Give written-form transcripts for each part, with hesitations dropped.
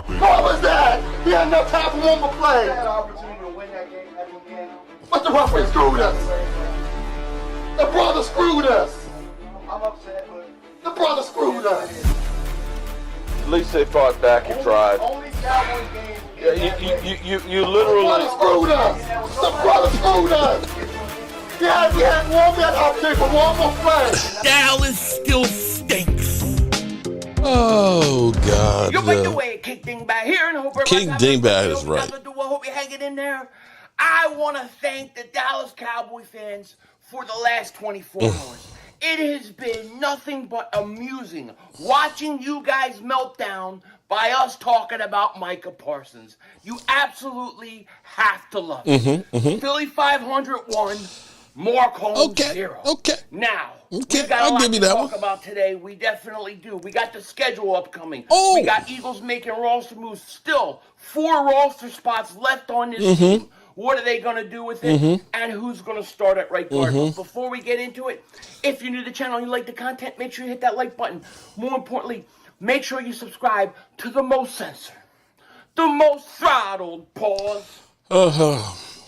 What was that? He had enough time for one more play. He had an opportunity to win that game at the end. But the referee screwed us. The brother screwed us. I'm upset, but the brother screwed us. At least they fought back and tried. Only Cowboys game. You literally. The brother screwed us. The brother screwed us. He had one man opportunity for one more play. Dallas still stinks. Oh, God. You like the way King Dingbat here, and I hope King Dingbat is right. I hope you're hanging in there. I want to thank the Dallas Cowboy fans for the last 24 hours. It has been nothing but amusing watching you guys melt down by us talking about Micah Parsons. You absolutely have to love it. Philly 501, Mark Holmes 0. Okay. Now, Okay, we got I'll a lot give you to that talk one. about today. We definitely do. We got the schedule upcoming. Oh. We got Eagles making roster moves. Still, 4 roster spots left on this team. What are they going to do with it? And who's going to start at right guard? But before we get into it, if you're new to the channel and you like the content, make sure you hit that like button. More importantly, make sure you subscribe to the most censored, the most throttled,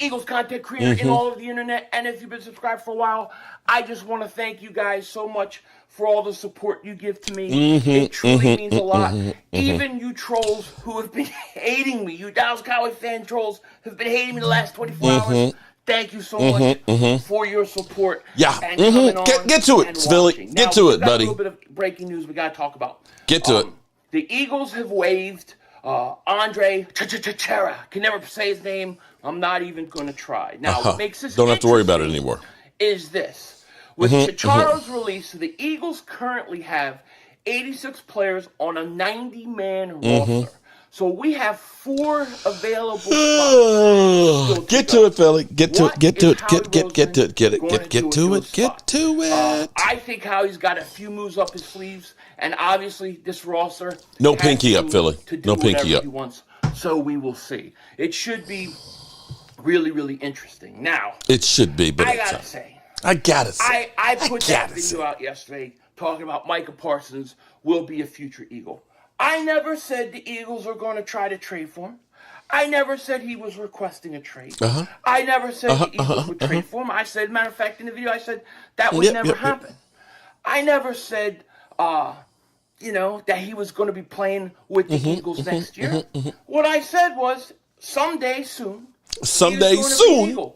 Eagles content creator in all of the internet. And if you've been subscribed for a while, I just want to thank you guys so much for all the support you give to me. It truly means a lot. Even you trolls who have been hating me, you Dallas Cowboys fan trolls who've been hating me the last 24 hours, thank you so much for your support. Yeah. And coming on Get to it, and Philly. watching. Get Now, to we've it, got buddy. A little bit of breaking news we got to talk about. Get to it. The Eagles have waived Andre Chara. Can never say his name. I'm not even going to try. Now, what makes this Don't have to worry about it anymore. Is this. With Chicharo's release, the Eagles currently have 86 players on a 90-man roster. So we have 4 available spots. Get to it, Philly. Get to it. Get to it. Get to it. Get to it. Get to it. I think Howie's got a few moves up his sleeves, and obviously this roster. No pinky up, Philly. No pinky up. He wants, so we will see. It should be really, really interesting. Now, it should be, but I gotta say. I put that video out yesterday talking about Micah Parsons will be a future Eagle. I never said the Eagles are going to try to trade for him. I never said he was requesting a trade. I never said the Eagles would trade for him. I said, matter of fact, in the video, I said that would never happen. I never said, that he was going to be playing with the Eagles next year. What I said was, someday soon. Soon. The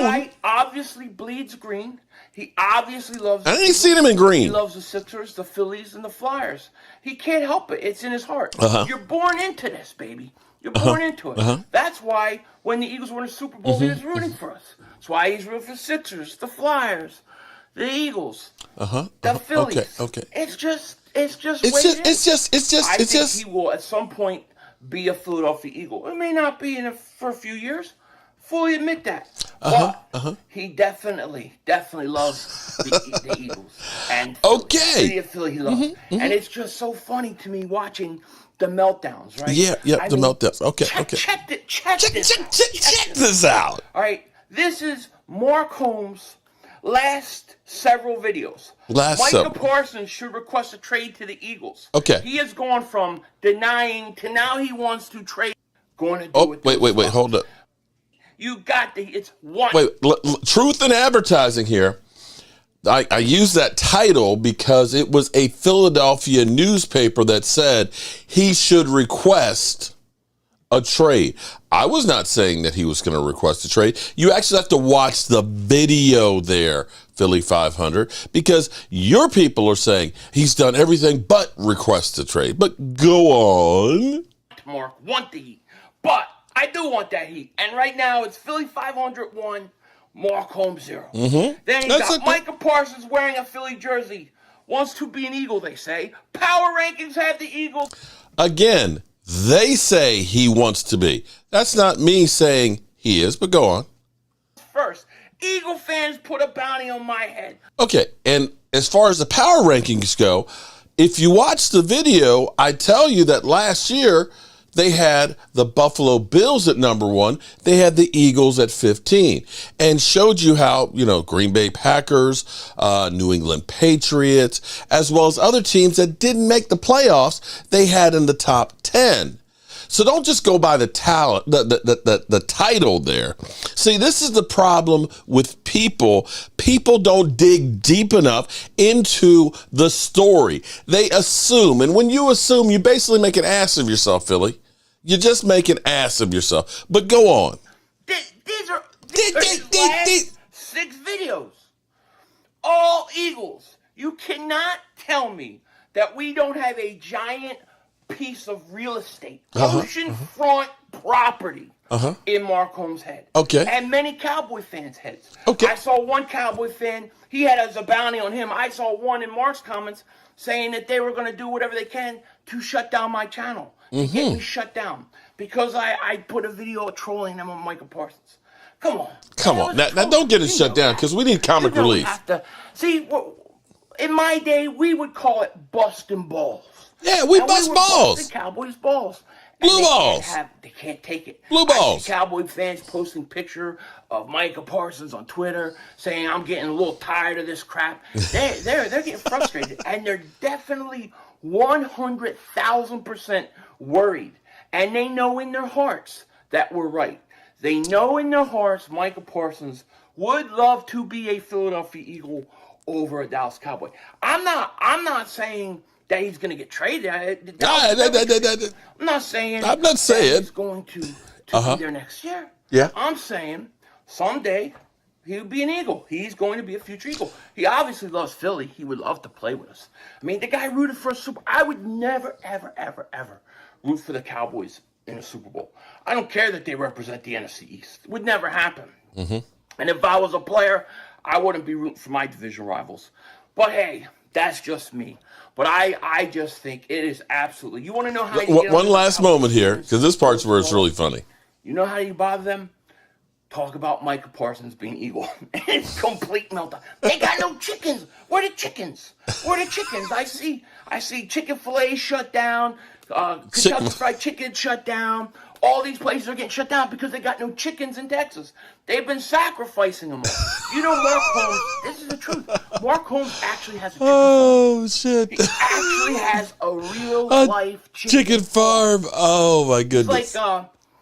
guy obviously bleeds green. He obviously loves. I ain't seen him in green. He loves the Sixers, the Phillies, and the Flyers. He can't help it. It's in his heart. You're born into this, baby. You're born into it. That's why when the Eagles won the Super Bowl, he was rooting for us. That's why he's rooting for the Sixers, the Flyers, the Eagles, the Phillies. Okay. It's just I think he will at some point be a Philadelphia Eagle. It may not be for a few years. Fully admit that. But he definitely loves the Eagles. And City of Philly he loves. And it's just so funny to me watching the meltdowns, right? Yeah, the meltdowns. Okay. Check this out. All right, this is Mark Holmes' last several videos. Micah Parsons should request a trade to the Eagles. Okay. He has gone from denying to now he wants to trade. Going to do it. Wait, hold up. You got it's one. Wait, truth in advertising here. I use that title because it was a Philadelphia newspaper that said he should request a trade. I was not saying that he was going to request a trade. You actually have to watch the video there, Philly 500, because your people are saying he's done everything but request a trade. But go on. Mark, want the heat, but I do want that heat. And right now, it's Philly 501, Mark Holmes 0. Then you got Micah Parsons wearing a Philly jersey. Wants to be an Eagle, they say. Power rankings have the Eagles. Again, they say he wants to be. That's not me saying he is, but go on. First, Eagle fans put a bounty on my head. Okay, and as far as the power rankings go, if you watch the video, I tell you that last year, they had the Buffalo Bills at number 1. They had the Eagles at 15 and showed you how, Green Bay Packers, New England Patriots, as well as other teams that didn't make the playoffs, they had in the top 10. So don't just go by the talent, the title there. See, this is the problem with people. People don't dig deep enough into the story. They assume. And when you assume, you basically make an ass of yourself, Philly. You just make an ass of yourself. But go on. These are last 6 videos. All Eagles. You cannot tell me that we don't have a giant piece of real estate, oceanfront property in Mark Holmes' head. Okay. And many Cowboy fans' heads. Okay. I saw one Cowboy fan, he had as a bounty on him. I saw one in Mark's comments saying that they were going to do whatever they can to shut down my channel, to get me shut down, because I put a video trolling them on Micah Parsons. Come on. Come on. Now don't get it shut down, because we need comic relief. See, in my day, we would call it busting balls. Yeah, we bust balls. Bust the Cowboys' balls. Blue balls. They can't take it. Blue balls. I see Cowboy fans posting picture of Micah Parsons on Twitter saying, I'm getting a little tired of this crap. They're getting frustrated. And they're definitely 100,000% worried. And they know in their hearts that we're right. They know in their hearts Micah Parsons would love to be a Philadelphia Eagle over a Dallas Cowboy. I'm not saying that he's going to get traded. I'm not saying he's going to be there next year. Yeah. I'm saying someday he'll be an Eagle. He's going to be a future Eagle. He obviously loves Philly. He would love to play with us. I mean, the guy rooted for a Super. I would never, ever, ever, ever root for the Cowboys in a Super Bowl. I don't care that they represent the NFC East. It would never happen. And if I was a player, I wouldn't be rooting for my division rivals. But hey, that's just me. But I just think it is absolutely. You want to know how you get one last moment here, because this part's where it's really funny. You know how you bother them? Talk about Micah Parsons being Eagle. It's complete meltdown. They got no chickens. Where the chickens? Where the chickens? I see chicken fillet shut down. Kentucky Fried Chicken shut down. All these places are getting shut down because they got no chickens in Texas. They've been sacrificing them all. You know, Mark Holmes, this is the truth. Mark Holmes actually has a chicken farm. Shit. He actually has a real-life chicken farm. Oh, my goodness.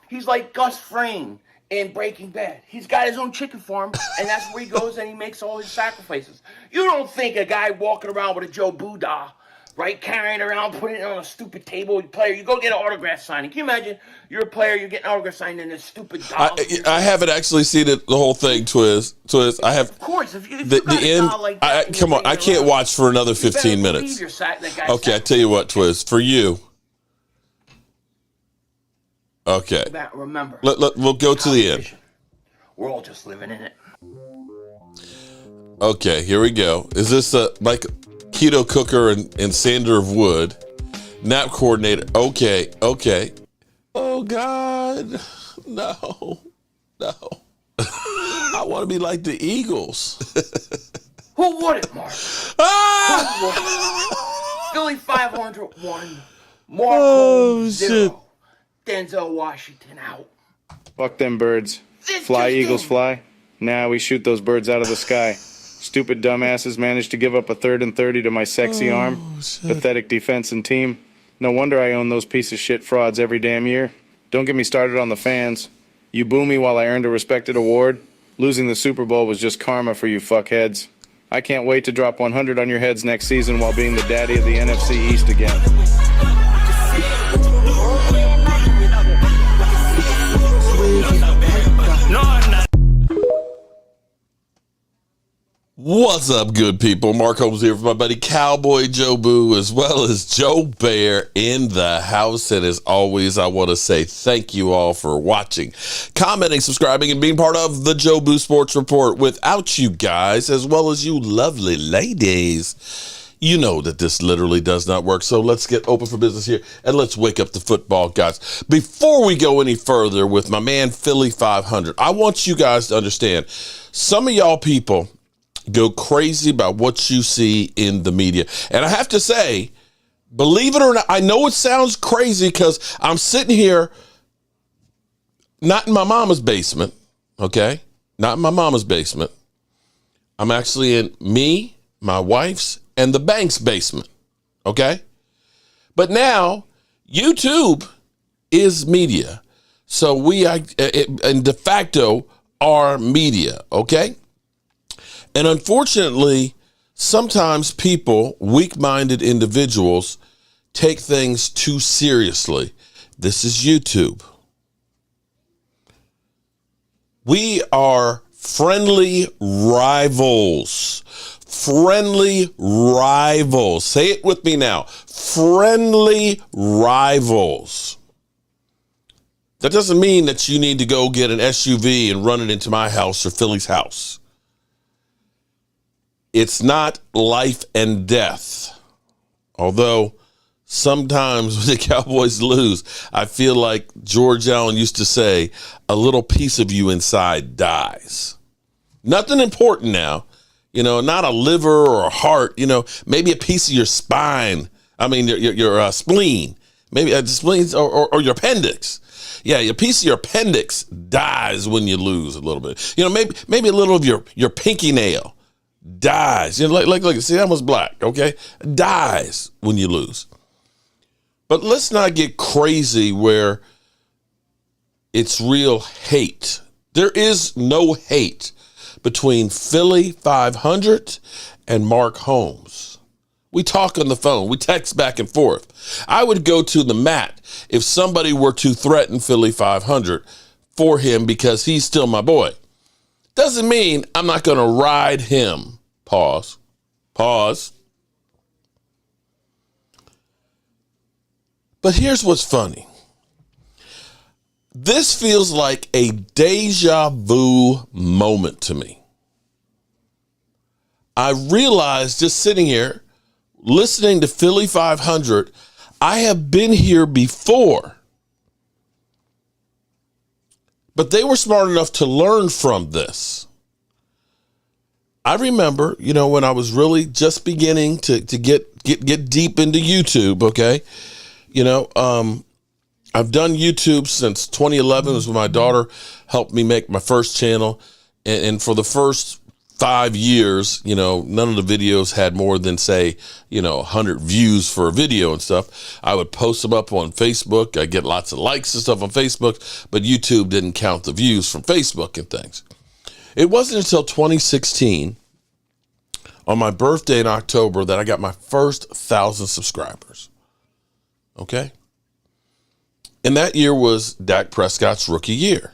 He's like Gus Fring in Breaking Bad. He's got his own chicken farm, and that's where he goes and he makes all his sacrifices. You don't think a guy walking around with a Joe Buddha, right, carrying it around, putting it on a stupid table, player, you go get an autograph signing. Can you imagine you're a player, you're getting an autograph signed in this stupid doll? I haven't actually seen it, the whole thing, Twiz. I have. Of course, if you the end. Like that, come on, I can't watch for another 15 minutes. Okay, I tell you what, Twiz, for you. Okay. Remember. We'll go to the end. We're all just living in it. Okay, here we go. Is this like keto cooker and sander of wood, nap coordinator? Okay. Oh God, no. I want to be like the Eagles. Who wouldn't, Mark? Philly 501. Mark 0. Denzel Washington out. Fuck them birds. Fly, Eagles, fly. Now we shoot those birds out of the sky. Stupid dumbasses managed to give up a 3rd and 30 to my sexy arm. Pathetic defense and team. No wonder I own those piece of shit frauds every damn year. Don't get me started on the fans. You boo me while I earned a respected award. Losing the Super Bowl was just karma for you fuckheads. I can't wait to drop 100 on your heads next season while being the daddy of the NFC East again. What's up, good people? Mark Holmes here for my buddy Cowboy Joe Boo, as well as Joe Bear in the house. And as always, I want to say thank you all for watching, commenting, subscribing, and being part of the Joe Boo Sports Report. Without you guys, as well as you lovely ladies, you know that this literally does not work. So let's get open for business here and let's wake up the football guys. Before we go any further with my man Philly 500, I want you guys to understand, some of y'all people go crazy about what you see in the media. And I have to say, believe it or not, I know it sounds crazy because I'm sitting here not in my mama's basement, okay? Not in my mama's basement. I'm actually in me, my wife's, and the bank's basement, okay? But now, YouTube is media. So we, and de facto, are media, okay? And unfortunately, sometimes people, weak-minded individuals, take things too seriously. This is YouTube. We are friendly rivals. Friendly rivals. Say it with me now. Friendly rivals. That doesn't mean that you need to go get an SUV and run it into my house or Philly's house. It's not life and death. Although sometimes when the Cowboys lose, I feel like George Allen used to say, a little piece of you inside dies. Nothing important now. Not a liver or a heart, maybe a piece of your spine. I mean, your spleen, maybe a spleen or your appendix. Yeah, a piece of your appendix dies when you lose a little bit. Maybe a little of your pinky nail dies. Look, see, that was black, okay? Dies when you lose. But let's not get crazy where it's real hate. There is no hate between Philly 500 and Mark Holmes. We talk on the phone. We text back and forth. I would go to the mat if somebody were to threaten Philly 500 for him because he's still my boy. Doesn't mean I'm not going to ride him. Pause. But here's what's funny. This feels like a deja vu moment to me. I realized just sitting here, listening to Philly 500, I have been here before. But they were smart enough to learn from this. I remember, when I was really just beginning to get deep into YouTube, okay? I've done YouTube since 2011. It was when my daughter helped me make my first channel. And for the first 5 years, none of the videos had more than, say, 100 views for a video and stuff. I would post them up on Facebook. I get lots of likes and stuff on Facebook, but YouTube didn't count the views from Facebook and things. It wasn't until 2016, on my birthday in October, that I got my first 1,000 subscribers. Okay? And that year was Dak Prescott's rookie year.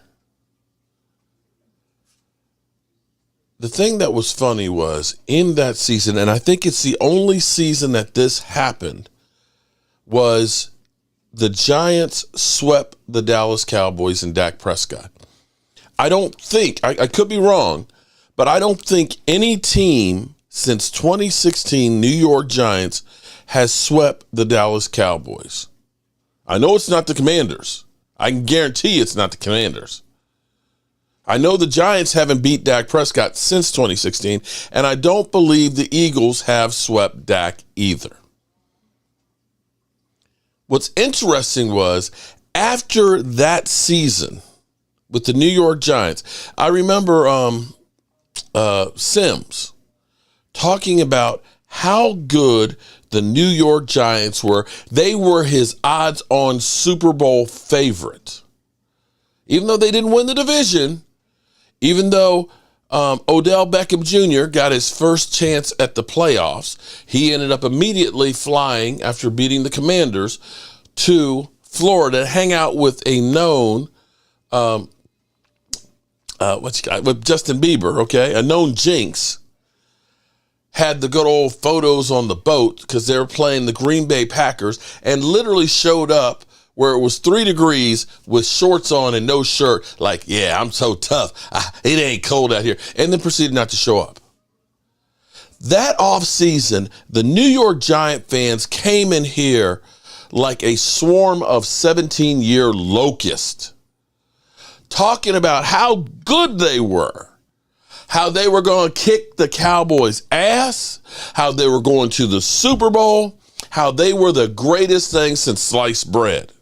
The thing that was funny was in that season, and I think it's the only season that this happened, was the Giants swept the Dallas Cowboys and Dak Prescott. I don't think, I could be wrong, but I don't think any team since 2016 New York Giants has swept the Dallas Cowboys. I know it's not the Commanders. I can guarantee it's not the Commanders. I know the Giants haven't beat Dak Prescott since 2016, and I don't believe the Eagles have swept Dak either. What's interesting was after that season with the New York Giants, I remember Sims talking about how good the New York Giants were. They were his odds-on Super Bowl favorite. Even though they didn't win the division, even though Odell Beckham Jr. got his first chance at the playoffs, he ended up immediately flying after beating the Commanders to Florida to hang out with a known, with Justin Bieber, okay, a known jinx. Had the good old photos on the boat because they were playing the Green Bay Packers and literally showed up where it was 3 degrees with shorts on and no shirt. Like, yeah, I'm so tough. It ain't cold out here. And then proceeded not to show up. That offseason, the New York Giant fans came in here like a swarm of 17-year locusts, talking about how good they were. How they were going to kick the Cowboys' ass, how they were going to the Super Bowl, how they were the greatest thing since sliced bread.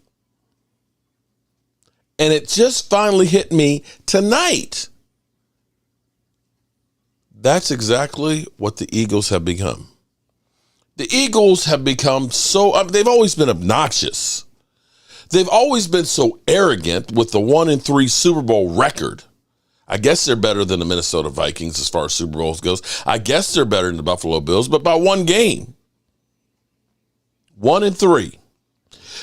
And it just finally hit me tonight. That's exactly what the Eagles have become. The Eagles have become they've always been obnoxious. They've always been so arrogant with the 1-3 Super Bowl record. I guess they're better than the Minnesota Vikings as far as Super Bowls goes. I guess they're better than the Buffalo Bills, but by one game. 1-3.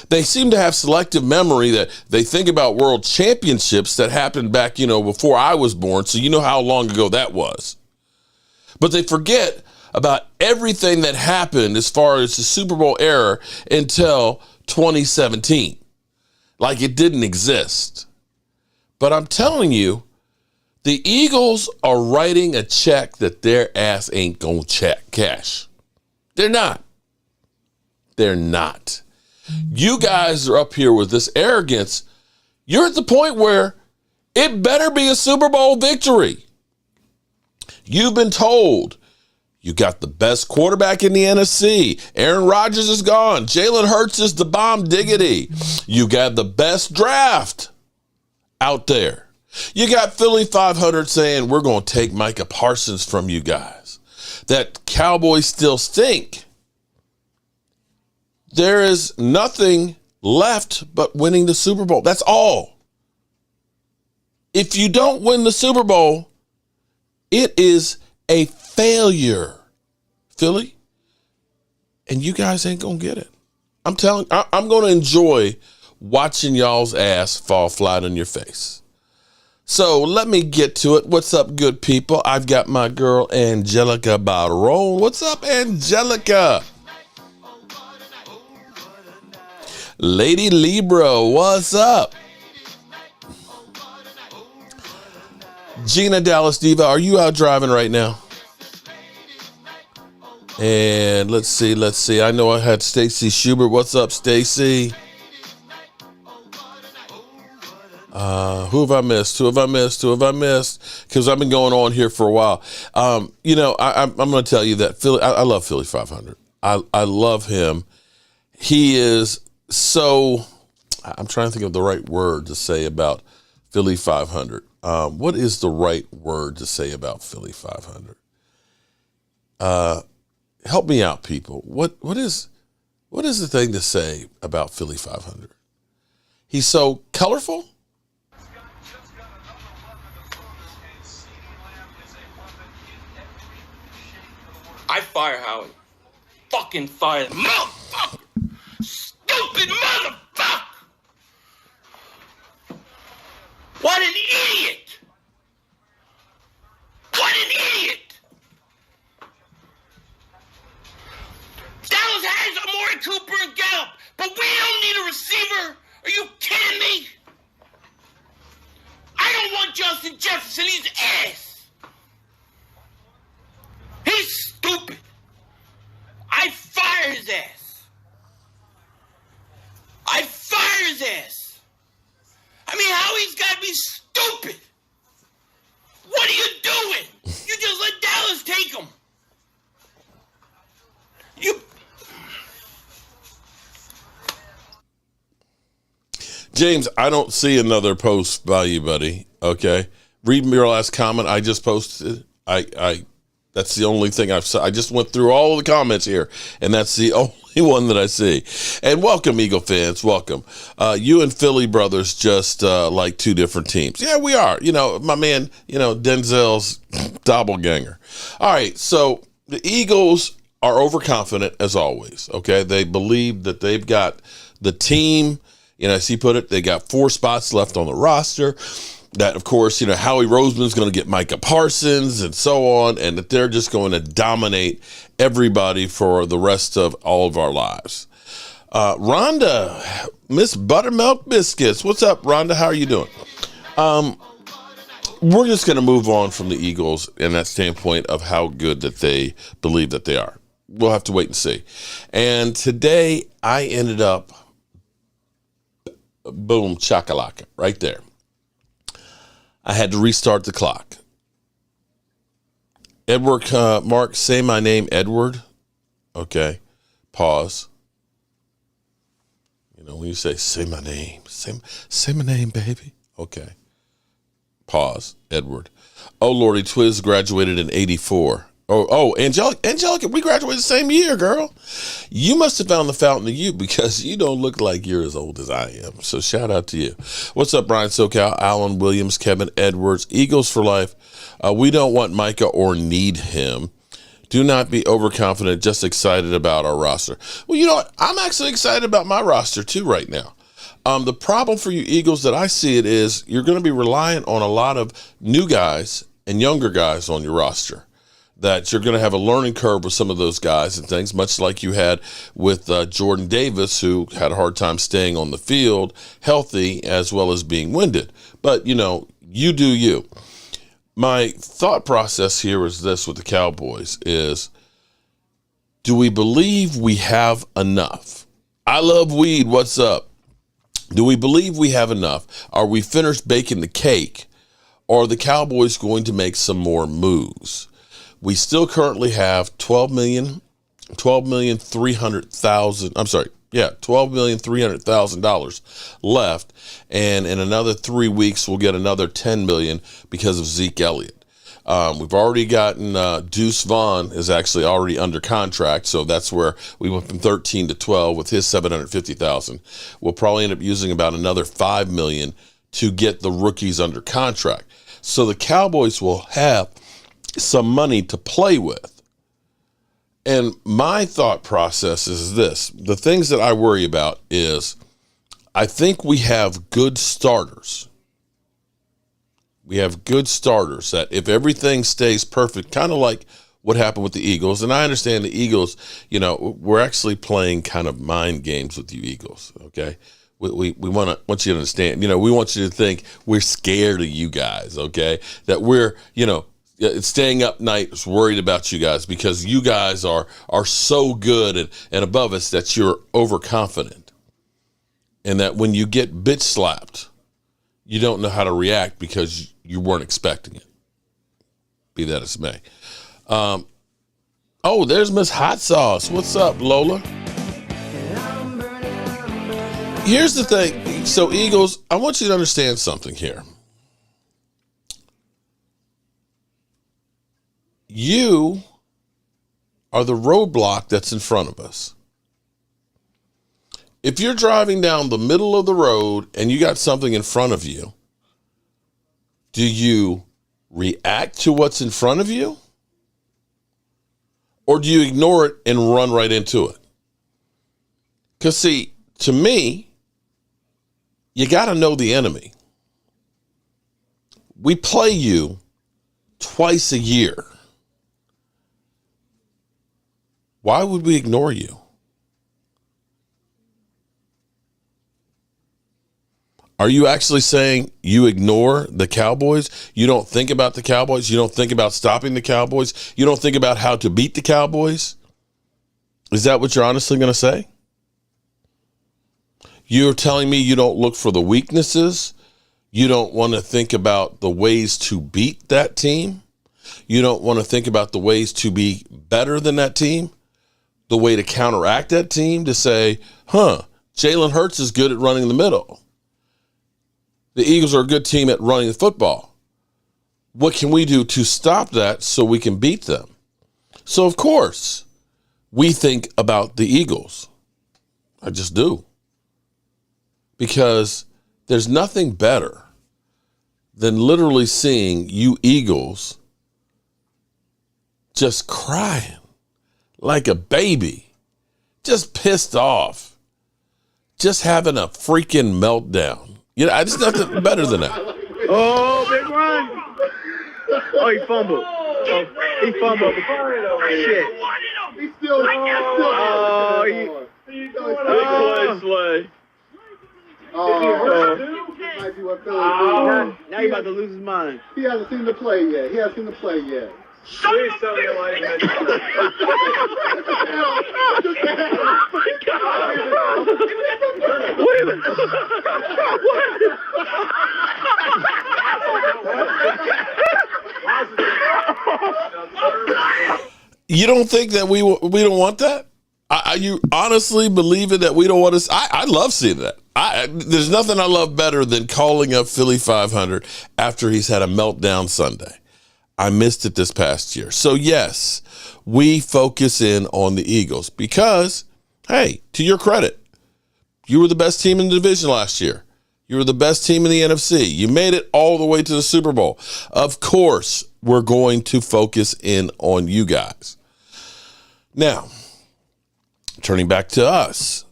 They seem to have selective memory that they think about world championships that happened back, before I was born. So you know how long ago that was. But they forget about everything that happened as far as the Super Bowl era until 2017. Like it didn't exist. But I'm telling you, the Eagles are writing a check that their ass ain't gonna cash. They're not. They're not. You guys are up here with this arrogance. You're at the point where it better be a Super Bowl victory. You've been told you got the best quarterback in the NFC. Aaron Rodgers is gone. Jalen Hurts is the bomb diggity. You got the best draft out there. You got Philly 500 saying we're going to take Micah Parsons from you guys. That Cowboys still stink. There is nothing left but winning the Super Bowl. That's all. If you don't win the Super Bowl, it is a failure, Philly. And you guys ain't going to get it. I'm going to enjoy watching y'all's ass fall flat on your face. So let me get to it. What's up, good people? I've got my girl, Angelica Barone. What's up, Angelica? Lady Libra, what's up? Gina Dallas Diva, are you out driving right now? And let's see. I know I had Stacy Schubert. What's up, Stacy? Who have I missed? Because I've been going on here for a while. I'm going to tell you that Philly. I love Philly 500. I love him. He is so. I'm trying to think of the right word to say about Philly 500. What is the right word to say about Philly 500? Help me out, people. What is the thing to say about Philly 500? He's so colorful. I fire Howie. Fucking fire the motherfucker. Stupid motherfucker. What an idiot. What an idiot. Dallas has Amari Cooper and Gallup, but we don't need a receiver. Are you kidding me? I don't want Justin Jefferson. He's ass. He's stupid. I fire his ass. I fire his ass. I mean, Howie's got to be stupid. What are you doing? You just let Dallas take him. James, I don't see another post by you, buddy. Okay. Read me your last comment. I just posted. That's the only thing I've said. I just went through all of the comments here, and that's the only one that I see. And welcome, Eagle fans. Welcome. You and Philly brothers just like two different teams. Yeah, we are. My man, Denzel's doppelganger. All right, so the Eagles are overconfident as always, okay? They believe that they've got the team. As he put it, they got 4 spots left on the roster. That, of course, Howie Roseman's going to get Micah Parsons and so on, and that they're just going to dominate everybody for the rest of all of our lives. Rhonda, Miss Buttermilk Biscuits. What's up, Rhonda? How are you doing? We're just going to move on from the Eagles in that standpoint of how good that they believe that they are. We'll have to wait and see. And today I ended up, boom, chakalaka, right there. I had to restart the clock. Edward, Mark, say my name, Edward. Okay. Pause. When you say my name, say my name, baby. Okay. Pause. Edward. Oh, Lordy, Twiz graduated in 84. Angelica, we graduated the same year, girl. You must have found the fountain of youth because you don't look like you're as old as I am. So shout out to you. What's up, Brian SoCal, Alan Williams, Kevin Edwards, Eagles for life. We don't want Micah or need him. Do not be overconfident, just excited about our roster. Well, you know what? I'm actually excited about my roster too right now. The problem for you Eagles that I see it is you're going to be reliant on a lot of new guys and younger guys on your roster. That you're going to have a learning curve with some of those guys and things, much like you had with Jordan Davis, who had a hard time staying on the field healthy as well as being winded. But, you know, you do you. My thought process here is this with the Cowboys is, do we believe we have enough? I love weed. What's up? Do we believe we have enough? Are we finished baking the cake? Or are the Cowboys going to make some more moves? We still currently have $12,300,000 left, and in another 3 weeks we'll get another $10 million because of Zeke Elliott. We've already gotten Deuce Vaughn is actually already under contract, so that's where we went from 13 to 12 with his $750,000. We'll probably end up using about another $5 million to get the rookies under contract. So the Cowboys will have some money to play with. And my thought process is this. The things that I worry about is I think we have good starters. We have good starters that if everything stays perfect, kind of like what happened with the Eagles. And I understand the Eagles, you know, we're actually playing kind of mind games with you Eagles, okay? We want you to understand, you know, we want you to think we're scared of you guys, okay? That we're, you know, staying up nights worried about you guys because you guys are so good and above us that you're overconfident. And that when you get bitch slapped, you don't know how to react because you weren't expecting it. Be that as it may. There's Miss Hot Sauce. What's up, Lola? Here's the thing. So, Eagles, I want you to understand something here. You are the roadblock that's in front of us. If you're driving down the middle of the road and you got something in front of you, do you react to what's in front of you? Or do you ignore it and run right into it? Because, see, to me, you got to know the enemy. We play you twice a year. Why would we ignore you? Are you actually saying you ignore the Cowboys? You don't think about the Cowboys? You don't think about stopping the Cowboys? You don't think about how to beat the Cowboys? Is that what you're honestly going to say? You're telling me you don't look for the weaknesses? You don't want to think about the ways to beat that team? You don't want to think about the ways to be better than that team? The way to counteract that team to say, Jalen Hurts is good at running the middle. The Eagles are a good team at running the football. What can we do to stop that so we can beat them? So, of course, we think about the Eagles. I just do. Because there's nothing better than literally seeing you Eagles just crying like a baby, just pissed off, just having a freaking meltdown. You know, there's nothing better than that. Oh, big run. Oh, he fumbled. He fumbled. Shit. He's still. Big play, Slay. Might be what Philly did. Now he's about to lose his mind. He hasn't seen the play yet. Please tell me why you mentioned that. Wait a minute. You don't think that we don't want that? Are you honestly believing that we don't want to? I love seeing that. There's nothing I love better than calling up Philly 500 after he's had a meltdown Sunday. I missed it this past year. So, yes, we focus in on the Eagles because, hey, to your credit, you were the best team in the division last year. You were the best team in the NFC. You made it all the way to the Super Bowl. Of course, we're going to focus in on you guys. Now, turning back to us,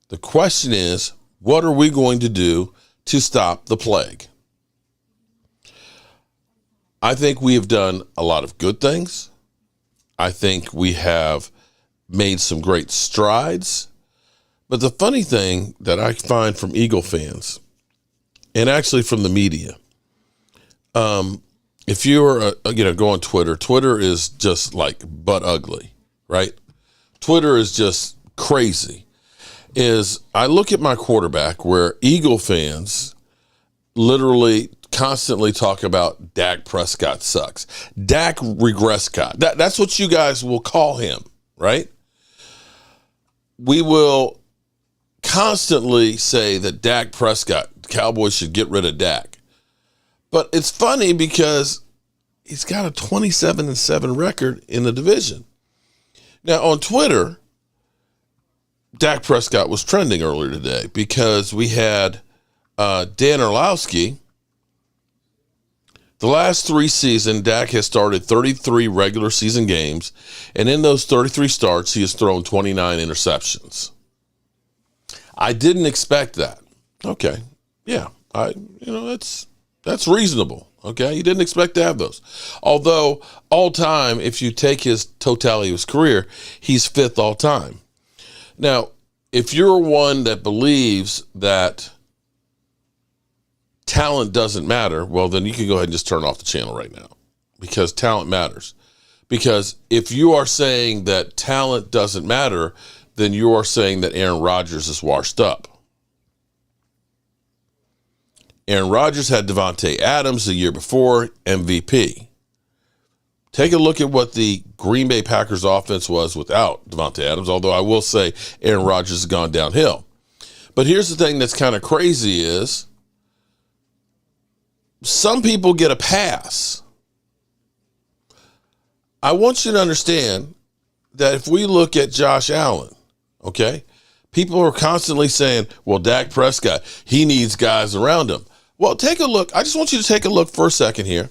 the question is, what are we going to do to stop the plague? I think we have done a lot of good things. I think we have made some great strides. But the funny thing that I find from Eagle fans, and actually from the media, if you're go on Twitter, Twitter is just like butt ugly, right? Twitter is just crazy. I look at my quarterback where Eagle fans literally constantly talk about Dak Prescott sucks. Dak regresscott. That's what you guys will call him, right? We will constantly say that Dak Prescott, Cowboys should get rid of Dak. But it's funny because he's got a 27-7 record in the division. Now on Twitter, Dak Prescott was trending earlier today because we had Dan Orlowski. The last 3 seasons, Dak has started 33 regular season games, and in those 33 starts, he has thrown 29 interceptions. I didn't expect that. Okay, yeah, that's reasonable. Okay, you didn't expect to have those. Although all time, if you take his totality of his career, he's 5th all time. Now, if you're one that believes that talent doesn't matter, well, then you can go ahead and just turn off the channel right now because talent matters. Because if you are saying that talent doesn't matter, then you are saying that Aaron Rodgers is washed up. Aaron Rodgers had Devontae Adams the year before, MVP. Take a look at what the Green Bay Packers offense was without Devontae Adams, although I will say Aaron Rodgers has gone downhill. But here's the thing that's kind of crazy is some people get a pass. I want you to understand that if we look at Josh Allen, okay, people are constantly saying, well, Dak Prescott, he needs guys around him. Well, take a look. I just want you to take a look for a second here.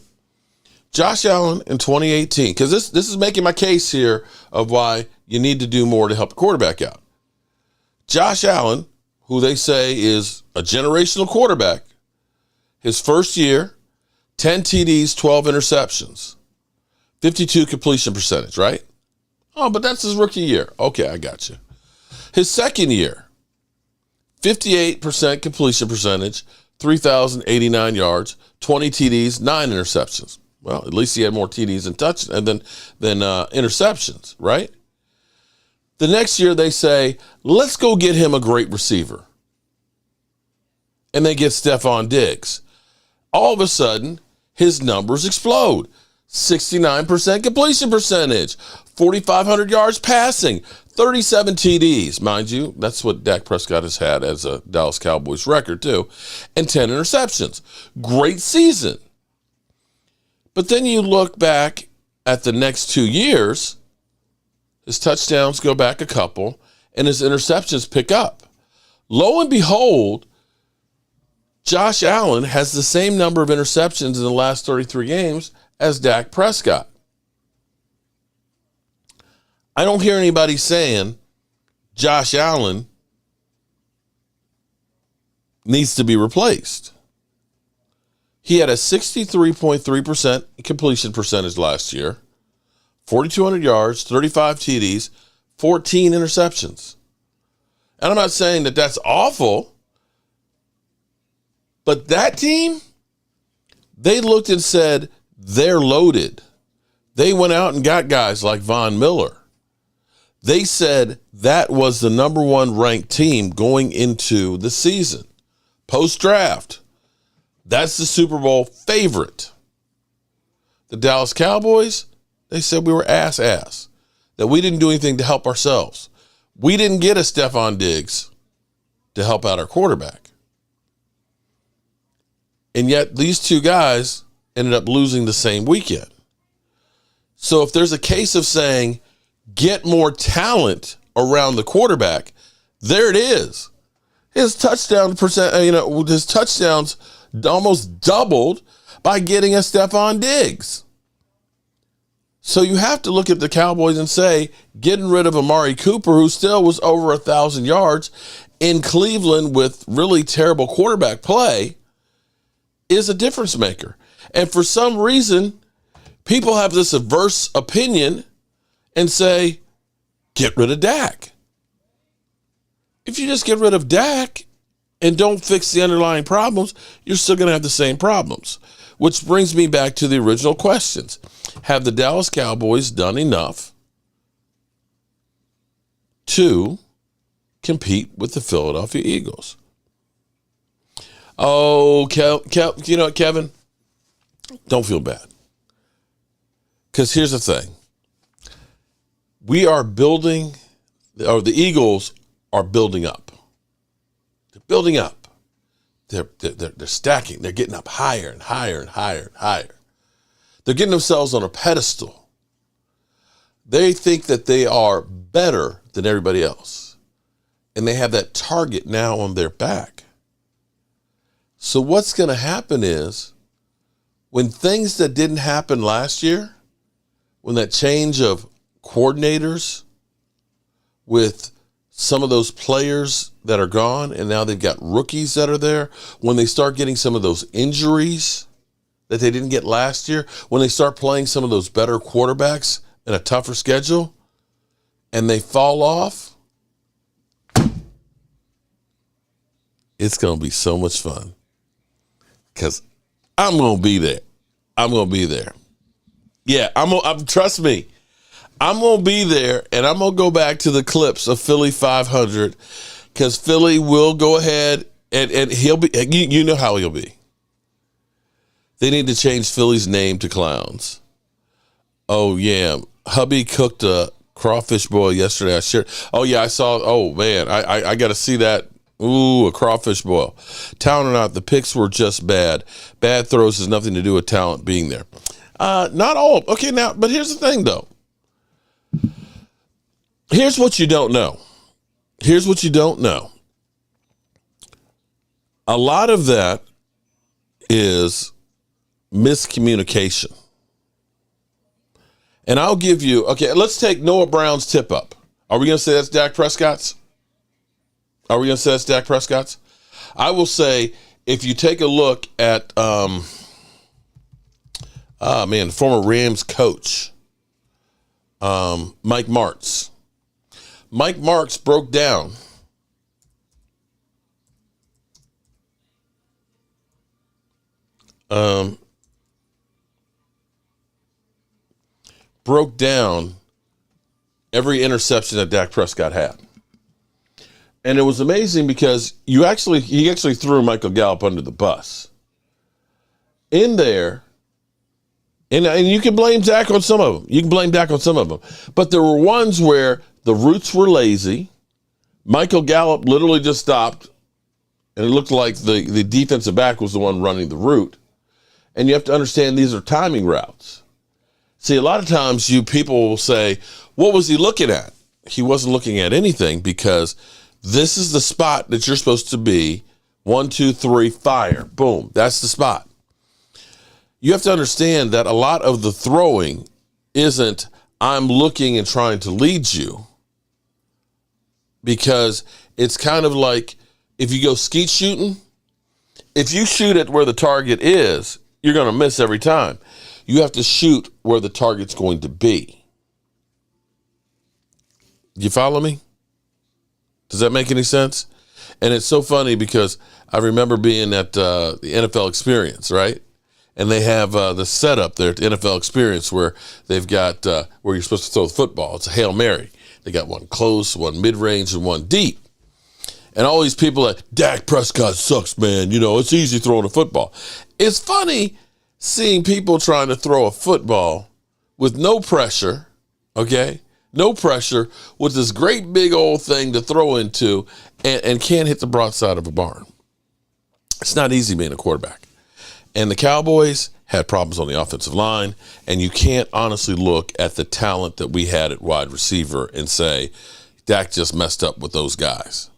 Josh Allen in 2018, because this is making my case here of why you need to do more to help the quarterback out. Josh Allen, who they say is a generational quarterback, his first year, 10 TDs, 12 interceptions, 52 completion percentage, right? Oh, but that's his rookie year. Okay, I got you. His second year, 58% completion percentage, 3,089 yards, 20 TDs, 9 interceptions. Well, at least he had more TDs than interceptions, right? The next year they say, let's go get him a great receiver. And they get Stephon Diggs. All of a sudden, his numbers explode. 69% completion percentage, 4,500 yards passing, 37 TDs. Mind you, that's what Dak Prescott has had as a Dallas Cowboys record too, and 10 interceptions. Great season. But then you look back at the next 2 years, his touchdowns go back a couple, and his interceptions pick up. Lo and behold, Josh Allen has the same number of interceptions in the last 33 games as Dak Prescott. I don't hear anybody saying Josh Allen needs to be replaced. He had a 63.3% completion percentage last year, 4,200 yards, 35 TDs, 14 interceptions. And I'm not saying that that's awful, but that team, they looked and said, they're loaded. They went out and got guys like Von Miller. They said that was the number 1 ranked team going into the season. Post-draft, that's the Super Bowl favorite. The Dallas Cowboys, they said we were ass, that we didn't do anything to help ourselves. We didn't get a Stephon Diggs to help out our quarterback. And yet these two guys ended up losing the same weekend. So if there's a case of saying, get more talent around the quarterback, there it is. His touchdown percent, his touchdowns almost doubled by getting a Stephon Diggs. So you have to look at the Cowboys and say, getting rid of Amari Cooper, who still was over 1,000 yards in Cleveland with really terrible quarterback play, is a difference maker. And for some reason, people have this adverse opinion and say, get rid of Dak. If you just get rid of Dak and don't fix the underlying problems, you're still going to have the same problems. Which brings me back to the original questions. Have the Dallas Cowboys done enough to compete with the Philadelphia Eagles? Oh, you know what, Kevin? Don't feel bad. Because here's the thing. We are building, or the Eagles are building up. They're building up. They're stacking. They're getting up higher and higher and higher and higher. They're getting themselves on a pedestal. They think that they are better than everybody else. And they have that target now on their back. So what's going to happen is, when things that didn't happen last year, when that change of coordinators with some of those players that are gone, and now they've got rookies that are there, when they start getting some of those injuries that they didn't get last year, when they start playing some of those better quarterbacks in a tougher schedule, and they fall off, it's going to be so much fun. Because I'm going to be there. I'm going to be there. Yeah, trust me. I'm going to be there, and I'm going to go back to the clips of Philly 500, because Philly will go ahead, and he'll be, you know how he'll be. They need to change Philly's name to Clowns. Oh, yeah. Hubby cooked a crawfish boil yesterday. I shared. Oh, yeah, I saw. Oh, man, I got to see that. Ooh, a crawfish boil. Talent or not, the picks were just bad. Bad throws has nothing to do with talent being there. Not all. Okay, now, but here's the thing, though. Here's what you don't know. Here's what you don't know. A lot of that is miscommunication. And I'll give you, okay, let's take Noah Brown's tip up. Are we going to say that's Dak Prescott's? Are we going to say that's Dak Prescott's? I will say, if you take a look at, the former Rams coach, Mike Martz. Mike Martz broke down every interception that Dak Prescott had. And it was amazing because he actually threw Michael Gallup under the bus. In there, and you can blame Dak on some of them. But there were ones where the routes were lazy. Michael Gallup literally just stopped, and it looked like the defensive back was the one running the route. And you have to understand, these are timing routes. See, a lot of times people will say, what was he looking at? He wasn't looking at anything, because this is the spot that you're supposed to be. 1, 2, 3, fire. Boom. That's the spot. You have to understand that a lot of the throwing isn't, I'm looking and trying to lead you, because it's kind of like if you go skeet shooting, if you shoot at where the target is, you're going to miss every time. You have to shoot where the target's going to be. You follow me? Does that make any sense? And it's so funny because I remember being at the NFL Experience, right? And they have the setup there at the NFL Experience where they've got where you're supposed to throw the football. It's a Hail Mary. They got one close, one mid-range, and one deep. And all these people like, Dak Prescott sucks, man. You know, it's easy throwing a football. It's funny seeing people trying to throw a football with no pressure, okay? No pressure, with this great big old thing to throw into, and can't hit the broadside of a barn. It's not easy being a quarterback. And the Cowboys had problems on the offensive line, and you can't honestly look at the talent that we had at wide receiver and say, Dak just messed up with those guys.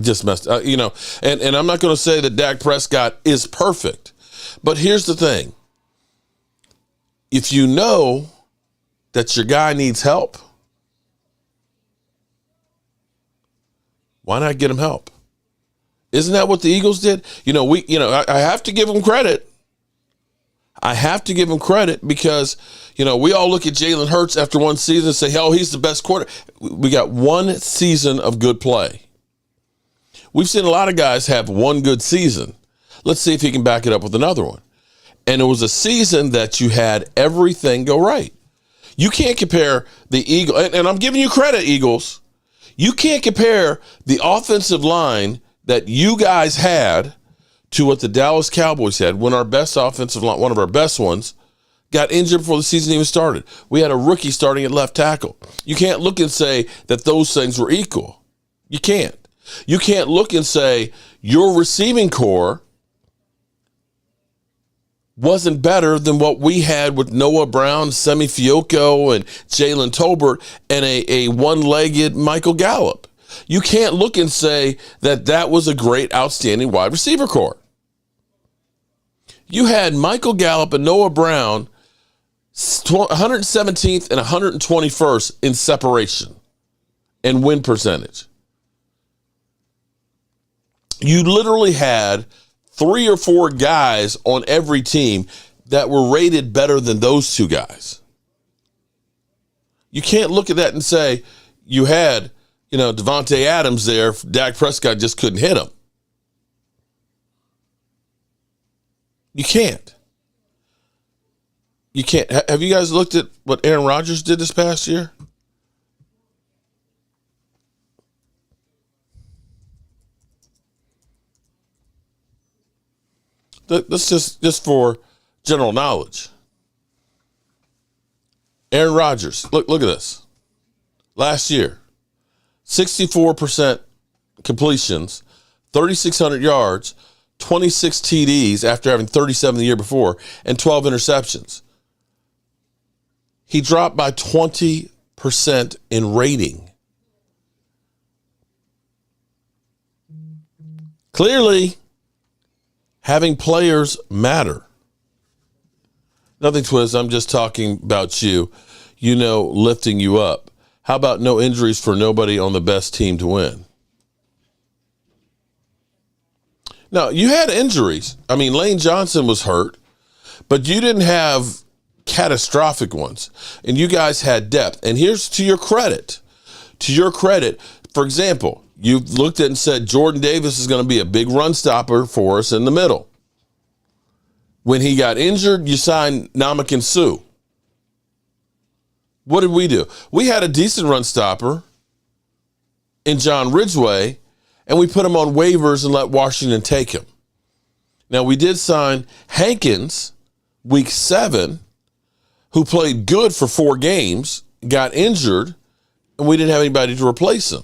Just messed up, and I'm not going to say that Dak Prescott is perfect, but here's the thing. If you know that your guy needs help, why not get him help? Isn't that what the Eagles did? I have to give them credit. I have to give them credit because, we all look at Jalen Hurts after one season and say, hell, he's the best quarter. We got one season of good play. We've seen a lot of guys have one good season. Let's see if he can back it up with another one. And it was a season that you had everything go right. You can't compare the Eagles, and I'm giving you credit, Eagles. You can't compare the offensive line that you guys had to what the Dallas Cowboys had when our best offensive line, one of our best ones, got injured before the season even started. We had a rookie starting at left tackle. You can't look and say that those things were equal. You can't. You can't look and say your receiving core wasn't better than what we had with Noah Brown, Semi Fioco, and Jalen Tolbert, and a one-legged Michael Gallup. You can't look and say that was a great, outstanding wide receiver core. You had Michael Gallup and Noah Brown 117th and 121st in separation and win percentage. You literally had 3 or 4 guys on every team that were rated better than those two guys. You can't look at that and say you had, Devontae Adams there. Dak Prescott just couldn't hit him. You can't. You can't. Have you guys looked at what Aaron Rodgers did this past year? Let's just for general knowledge. Aaron Rodgers, look at this. Last year, 64% completions, 3,600 yards, 26 TDs after having 37 the year before, and 12 interceptions. He dropped by 20% in rating. Clearly, having players matter. Nothing, Twiz. I'm just talking about you, lifting you up. How about no injuries for nobody on the best team to win? Now, you had injuries. I mean, Lane Johnson was hurt, but you didn't have catastrophic ones. And you guys had depth. And here's to your credit. For example, you looked at it and said Jordan Davis is going to be a big run stopper for us in the middle. When he got injured, you signed Ndamukong Suh. What did we do? We had a decent run stopper in John Ridgeway, and we put him on waivers and let Washington take him. Now, we did sign Hankins week 7, who played good for 4 games, got injured, and we didn't have anybody to replace him.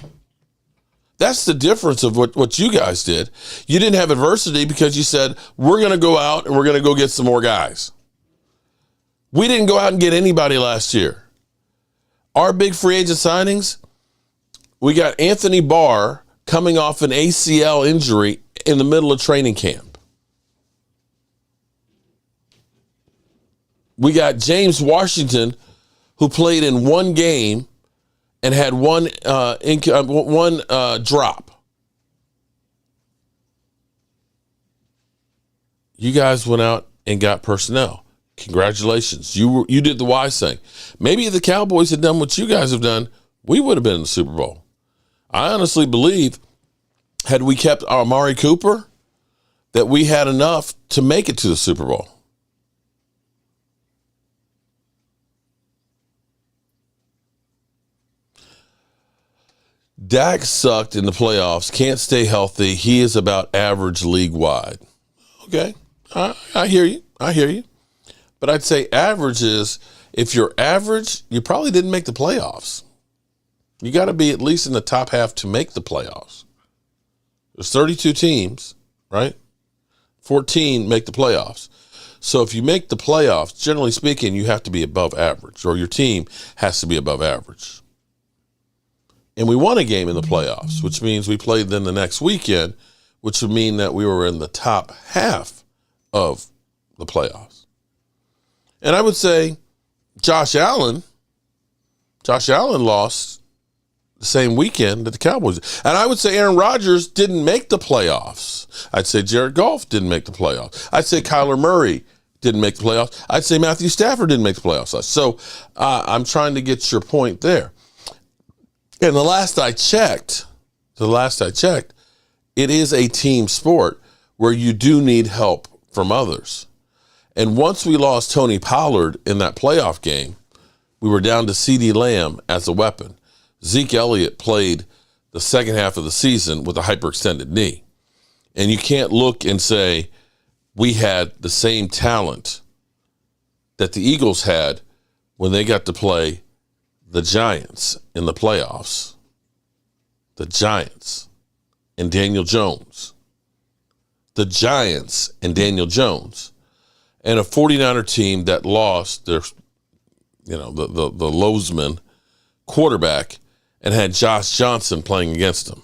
That's the difference of what you guys did. You didn't have adversity because you said, we're going to go out and we're going to go get some more guys. We didn't go out and get anybody last year. Our big free agent signings, we got Anthony Barr coming off an ACL injury in the middle of training camp. We got James Washington, who played in 1 game and had one drop. You guys went out and got personnel. Congratulations. You did the wise thing. Maybe if the Cowboys had done what you guys have done, we would have been in the Super Bowl. I honestly believe, had we kept our Amari Cooper, that we had enough to make it to the Super Bowl. Dak sucked in the playoffs, can't stay healthy. He is about average league-wide. Okay, I hear you. But I'd say average is, if you're average, you probably didn't make the playoffs. You got to be at least in the top half to make the playoffs. There's 32 teams, right? 14 make the playoffs. So if you make the playoffs, generally speaking, you have to be above average, or your team has to be above average. And we won a game in the playoffs, which means we played them the next weekend, which would mean that we were in the top half of the playoffs. And I would say Josh Allen lost the same weekend that the Cowboys. And I would say Aaron Rodgers didn't make the playoffs. I'd say Jared Goff didn't make the playoffs. I'd say Kyler Murray didn't make the playoffs. I'd say Matthew Stafford didn't make the playoffs. So I'm trying to get your point there. And the last I checked, it is a team sport where you do need help from others. And once we lost Tony Pollard in that playoff game, we were down to CeeDee Lamb as a weapon. Zeke Elliott played the second half of the season with a hyperextended knee. And you can't look and say we had the same talent that the Eagles had when they got to play the Giants in the playoffs. The Giants and Daniel Jones. The Giants and Daniel Jones. And a 49er team that lost their, the Lozman quarterback and had Josh Johnson playing against him.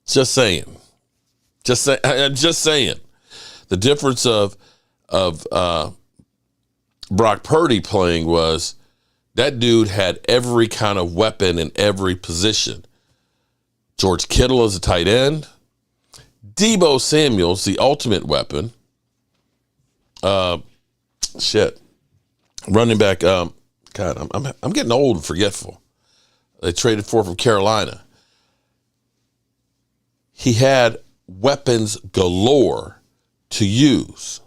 Just saying. The difference of Brock Purdy playing was that dude had every kind of weapon in every position. George Kittle as a tight end. Deebo Samuel's the ultimate weapon. Running back. God, I'm getting old and forgetful. They traded for from Carolina. He had weapons galore to use.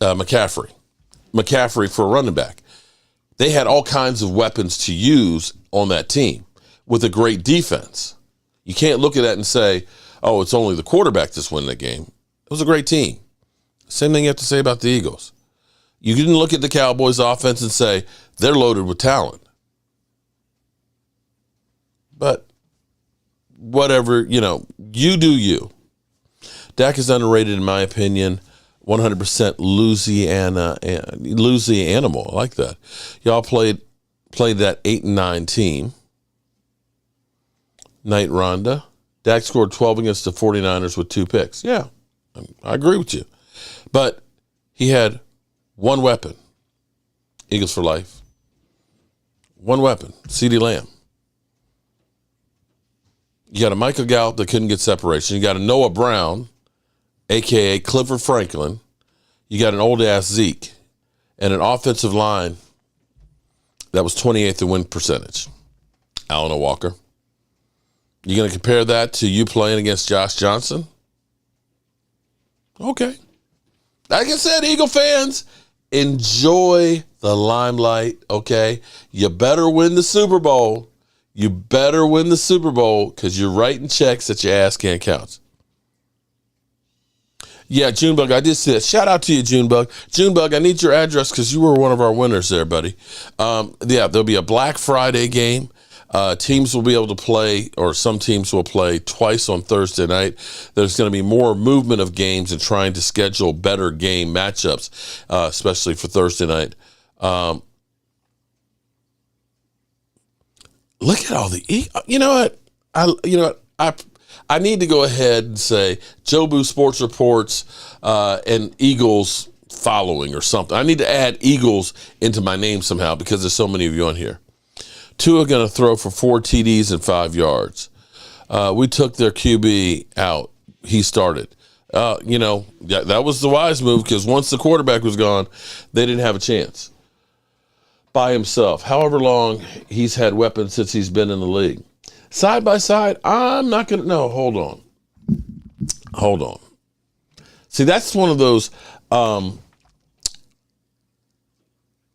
McCaffrey for a running back. They had all kinds of weapons to use on that team with a great defense. You can't look at that and say, oh, it's only the quarterback that's winning the game. It was a great team. Same thing you have to say about the Eagles. You didn't look at the Cowboys offense and say they're loaded with talent. But whatever, you do you. Dak is underrated in my opinion. 100% Louisiana animal. I like that. Y'all played that 8-9 team. Night Rhonda. Dak scored 12 against the 49ers with 2 picks. Yeah, I agree with you. But he had one weapon. Eagles for life. One weapon. CeeDee Lamb. You got a Michael Gallup that couldn't get separation. You got a Noah Brown, a.k.a. Clifford Franklin. You got an old-ass Zeke and an offensive line that was 28th in win percentage. Allen Walker. You going to compare that to you playing against Josh Johnson? Okay. Like I said, Eagle fans, enjoy the limelight, okay? You better win the Super Bowl. You better win the Super Bowl because you're writing checks that your ass can't count. Yeah, Junebug, I did see that. Shout out to you, Junebug. Junebug, I need your address because you were one of our winners there, buddy. There'll be a Black Friday game. Teams will be able to play, or some teams will play twice on Thursday night. There's going to be more movement of games and trying to schedule better game matchups, especially for Thursday night. Look at all the, you know what? I need to go ahead and say Jobu Sports Reports and Eagles following or something. I need to add Eagles into my name somehow because there's so many of you on here. Tua going to throw for 4 TDs and 5 yards. We took their QB out. He started. That was the wise move because once the quarterback was gone, they didn't have a chance. By himself. However long he's had weapons since he's been in the league. Side by side, I'm not going to. No, hold on. See, that's one of those.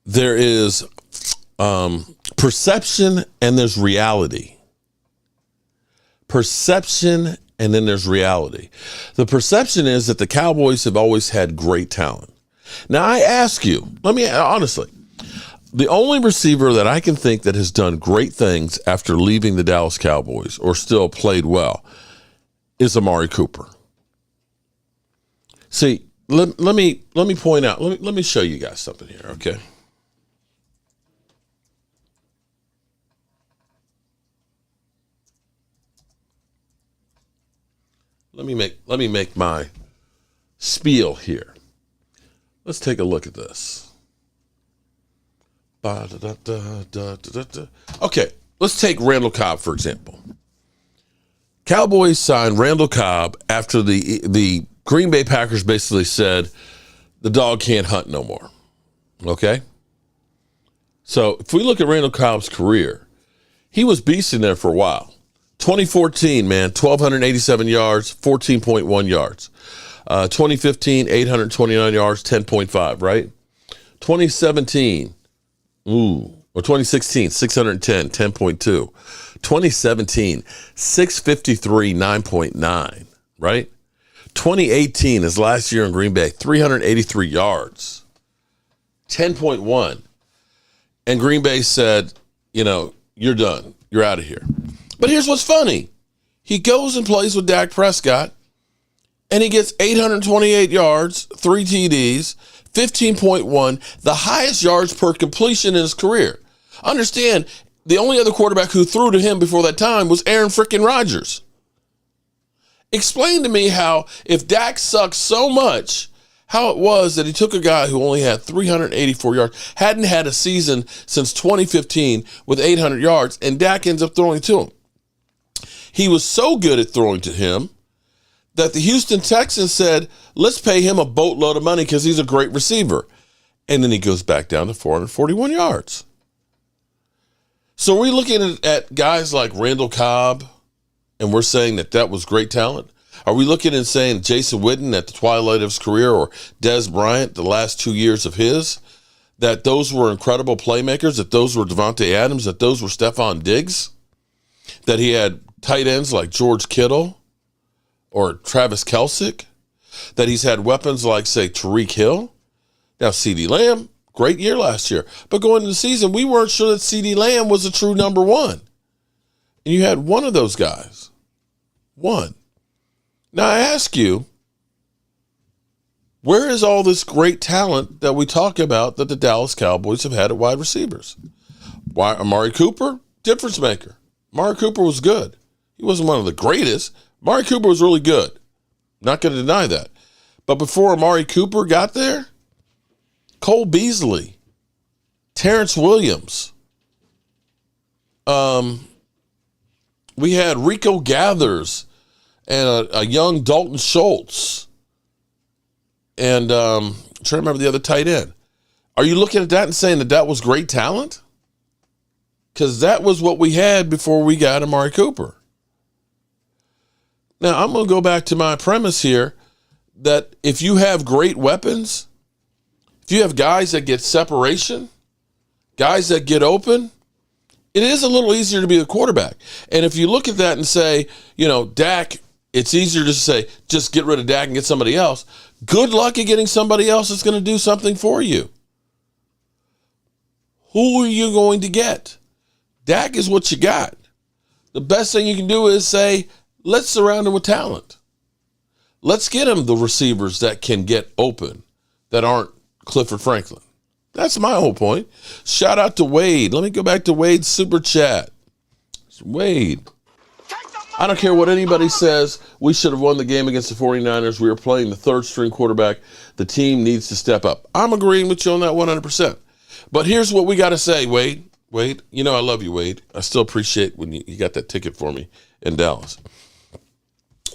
There is perception and there's reality. Perception and then there's reality. The perception is that the Cowboys have always had great talent. Now, I ask you, honestly, The only receiver that I can think that has done great things after leaving the Dallas Cowboys or still played well is Amari Cooper. See, let me point out, let me show you guys something here, okay? Let me make my spiel here. Let's take a look at this. Okay, let's take Randall Cobb, for example. Cowboys signed Randall Cobb after the Green Bay Packers basically said the dog can't hunt no more. Okay? So if we look at Randall Cobb's career, he was beasting there for a while. 2014, man, 1,287 yards, 14.1 yards. 2015, 829 yards, 10.5, right? 2017, or 2016, 610, 10.2. 2017, 653, 9.9, right? 2018, his last year in Green Bay, 383 yards, 10.1. And Green Bay said, you're done. You're out of here. But here's what's funny. He goes and plays with Dak Prescott, and he gets 828 yards, 3 TDs, 15.1, the highest yards per completion in his career. Understand, the only other quarterback who threw to him before that time was Aaron frickin' Rodgers. Explain to me how, if Dak sucks so much, how it was that he took a guy who only had 384 yards, hadn't had a season since 2015 with 800 yards, and Dak ends up throwing to him. He was so good at throwing to him that the Houston Texans said, let's pay him a boatload of money because he's a great receiver. And then he goes back down to 441 yards. So are we looking at guys like Randall Cobb, and we're saying that was great talent? Are we looking and saying Jason Witten at the twilight of his career, or Dez Bryant the last 2 years of his, that those were incredible playmakers, that those were Devontae Adams, that those were Stephon Diggs, that he had tight ends like George Kittle or Travis Kelce, that he's had weapons like, say, Tyreek Hill? Now, CeeDee Lamb, great year last year. But going into the season, we weren't sure that CeeDee Lamb was a true number one. And you had one of those guys. One. Now, I ask you, where is all this great talent that we talk about that the Dallas Cowboys have had at wide receivers? Why, Amari Cooper, difference maker. Amari Cooper was good. He wasn't one of the greatest. Amari Cooper was really good. Not going to deny that. But before Amari Cooper got there, Cole Beasley, Terrence Williams, we had Rico Gathers and a young Dalton Schultz. And I'm trying to remember the other tight end. Are you looking at that and saying that was great talent? Because that was what we had before we got Amari Cooper. Now, I'm going to go back to my premise here that if you have great weapons, if you have guys that get separation, guys that get open, it is a little easier to be a quarterback. And if you look at that and say, Dak, it's easier to say, just get rid of Dak and get somebody else. Good luck at getting somebody else that's going to do something for you. Who are you going to get? Dak is what you got. The best thing you can do is say, let's surround him with talent. Let's get him the receivers that can get open, that aren't Clifford Franklin. That's my whole point. Shout out to Wade. Let me go back to Wade's super chat. It's Wade. I don't care what anybody says. We should have won the game against the 49ers. We were playing the third string quarterback. The team needs to step up. I'm agreeing with you on that 100%. But here's what we got to say, Wade. Wade, I love you, Wade. I still appreciate when you got that ticket for me in Dallas.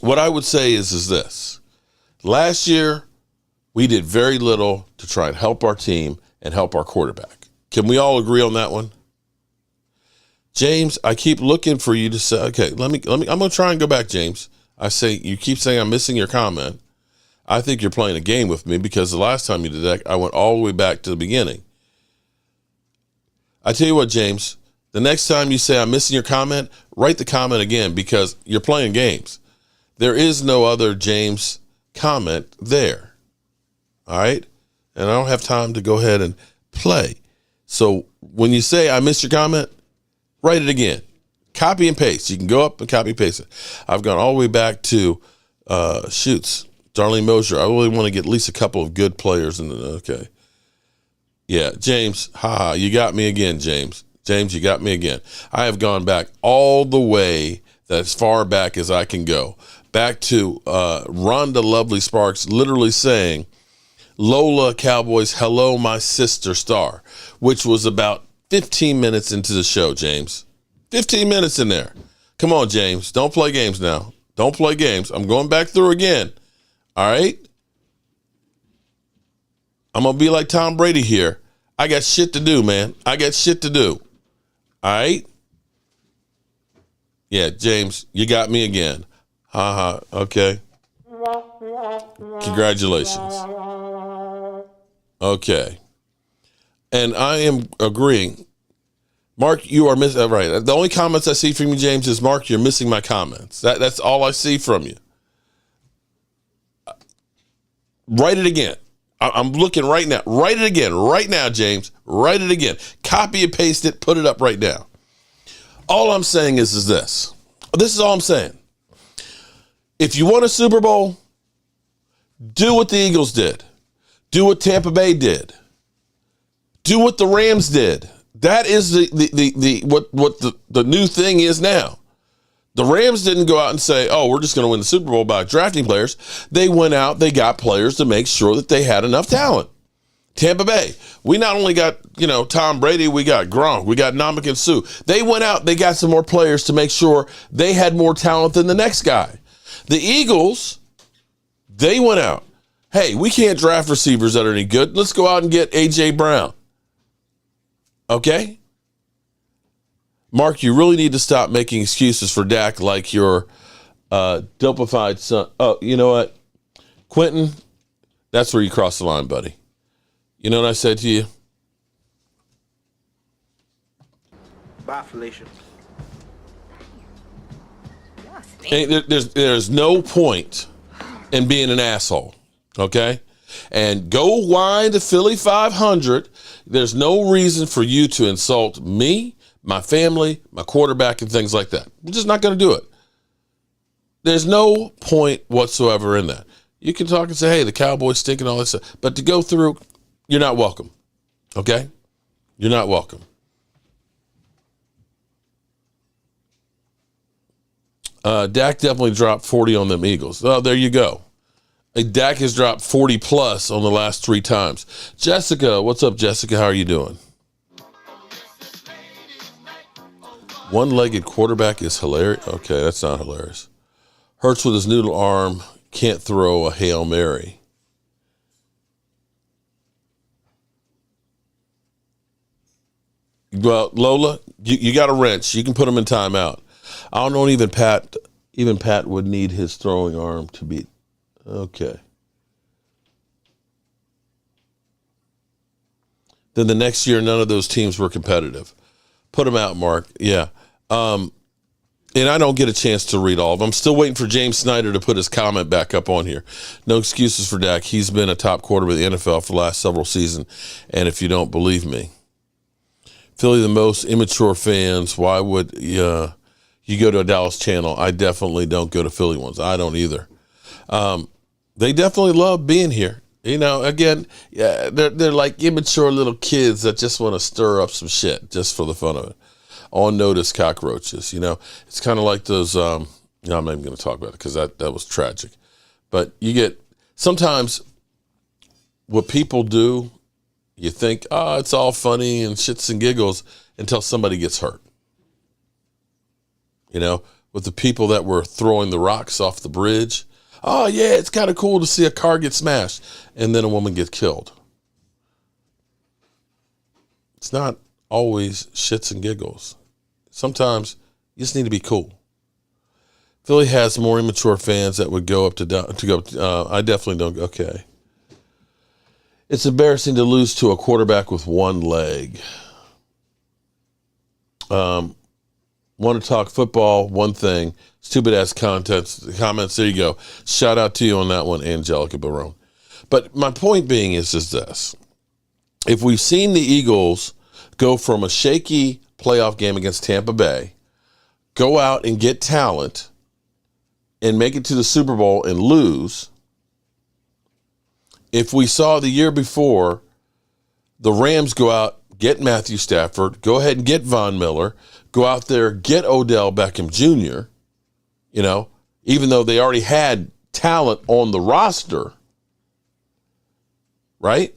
What I would say is this. Last year, we did very little to try and help our team and help our quarterback. Can we all agree on that one? James, I keep looking for you to say, okay, let me, I'm going to try and go back, James. You keep saying I'm missing your comment. I think you're playing a game with me because the last time you did that, I went all the way back to the beginning. I tell you what, James, the next time you say I'm missing your comment, write the comment again because you're playing games. There is no other James comment there. All right? And I don't have time to go ahead and play. So when you say I missed your comment, write it again. Copy and paste. You can go up and copy and paste it. I've gone all the way back to shoots. Darlene Mosier. I really want to get at least a couple of good players in the okay. Yeah, James, you got me again, James. James, you got me again. I have gone back all the way, as far back as I can go. Back to Rhonda Lovely Sparks literally saying, Lola Cowboys, hello, my sister star, which was about 15 minutes into the show, James. 15 minutes in there. Come on, James. Don't play games now. Don't play games. I'm going back through again. All right? I'm going to be like Tom Brady here. I got shit to do, man. I got shit to do. All right? Yeah, James, you got me again. Okay. Congratulations. Okay. And I am agreeing. Mark, you are missing. Right. The only comments I see from you, James, is Mark, you're missing my comments. That's all I see from you. Write it again. I'm looking right now. Write it again. Right now, James. Write it again. Copy and paste it. Put it up right now. All I'm saying is this. This is all I'm saying. If you want a Super Bowl, do what the Eagles did. Do what Tampa Bay did. Do what the Rams did. That is the new thing is now. The Rams didn't go out and say, oh, we're just going to win the Super Bowl by drafting players. They went out, they got players to make sure that they had enough talent. Tampa Bay, we not only got, Tom Brady, we got Gronk, we got Ndamukong Suh. They went out, they got some more players to make sure they had more talent than the next guy. The Eagles, they went out. Hey, we can't draft receivers that are any good. Let's go out and get A.J. Brown. Okay? Mark, you really need to stop making excuses for Dak like your dopified son. Oh, you know what? Quentin, that's where you cross the line, buddy. You know what I said to you? Bye, Felicia. There's no point in being an asshole, okay? And go whine to Philly 500. There's no reason for you to insult me, my family, my quarterback, and things like that. We're just not going to do it. There's no point whatsoever in that. You can talk and say, hey, the Cowboys stink and all that stuff. But to go through, you're not welcome, okay? You're not welcome. Dak definitely dropped 40 on them Eagles. Oh, there you go. Dak has dropped 40 plus on the last 3 times. Jessica, what's up, Jessica? How are you doing? One-legged quarterback is hilarious. Okay, that's not hilarious. Hurts with his noodle arm, can't throw a Hail Mary. Well, Lola, you got a wrench. You can put him in timeout. I don't know, even Pat would need his throwing arm to beat. Okay. Then the next year, none of those teams were competitive. Put them out, Mark. Yeah. And I don't get a chance to read all of them. I'm still waiting for James Snyder to put his comment back up on here. No excuses for Dak. He's been a top quarterback in the NFL for the last several seasons. And if you don't believe me, Philly, the most immature fans, why would you go to a Dallas channel? I definitely don't go to Philly ones. I don't either. They definitely love being here. Again, yeah, they're like immature little kids that just want to stir up some shit just for the fun of it. On notice cockroaches, it's kind of like those. I'm not even going to talk about it because that was tragic. But you get sometimes what people do. You think, it's all funny and shits and giggles until somebody gets hurt. With the people that were throwing the rocks off the bridge. Oh, yeah, it's kind of cool to see a car get smashed and then a woman get killed. It's not always shits and giggles. Sometimes you just need to be cool. Philly has more immature fans that would go up to go. I definitely don't. Okay. It's embarrassing to lose to a quarterback with one leg. Want to talk football? One thing. Stupid ass comments. There you go. Shout out to you on that one, Angelica Barone. But my point being is this. If we've seen the Eagles go from a shaky playoff game against Tampa Bay, go out and get talent, and make it to the Super Bowl and lose, if we saw the year before the Rams go out, get Matthew Stafford, go ahead and get Von Miller, go out there, get Odell Beckham Jr., even though they already had talent on the roster, right?